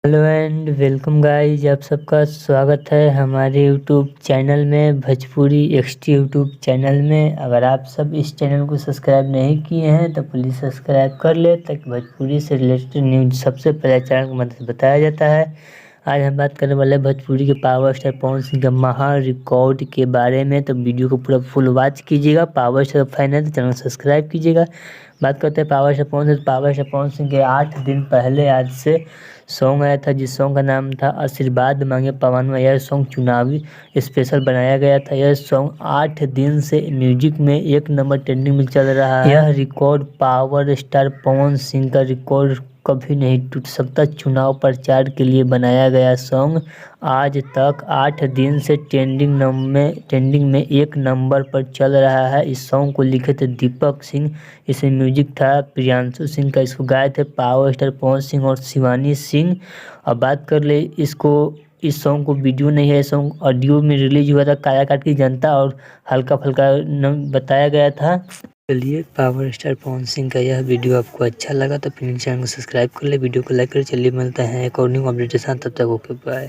Hello and welcome guys, आप सबका स्वागत है हमारे यूट्यूब चैनल में, भोजपुरी एक्सटी यूट्यूब चैनल में। अगर आप सब इस चैनल को सब्सक्राइब नहीं किए हैं तो प्लीज़ सब्सक्राइब कर ले, ताकि भोजपुरी से रिलेटेड न्यूज सबसे पहले चैनल की मदद से बताया जाता है। आज हम बात करने वाले हैं भोजपुरी के पावर स्टार पवन सिंह के महा रिकॉर्ड के बारे में। तो वीडियो को पूरा फुल वॉच कीजिएगा। पावर स्टार फैन है तो चैनल सब्सक्राइब कीजिएगा। बात करते हैं पावर स्टार पवन सिंह के 8 दिन पहले आज से सॉन्ग आया था, जिस सॉन्ग का नाम था आशीर्वाद मांगे पवन में। यह सॉन्ग चुनावी स्पेशल बनाया गया था। यह सॉन्ग 8 दिन से म्यूजिक में 1 नंबर ट्रेंडिंग में चल रहा है। यह record power star Pawan Singh का रिकॉर्ड कभी नहीं टूट सकता। चुनाव प्रचार के लिए बनाया गया सॉन्ग आज तक 8 दिन से ट्रेंडिंग में 1 नंबर पर चल रहा है। इस सॉन्ग को लिखे थे दीपक सिंह, इसे म्यूजिक था प्रियांशु सिंह का। इसको गाए थे पावर स्टार पवन सिंह और शिवानी सिंह। अब बात कर ले इस सॉन्ग को वीडियो नहीं है, सॉन्ग ऑडियो में रिलीज हुआ था। कायाकाट की जनता और हल्का फुल्का बताया गया था। चलिए, पावर स्टार पवन सिंह का यह वीडियो आपको अच्छा लगा तो प्लीज चैनल को सब्सक्राइब कर ले, वीडियो को लाइक कर। चलिए मिलते हैं एक और न्यू अपडेट के साथ, तब तक ओके बाय।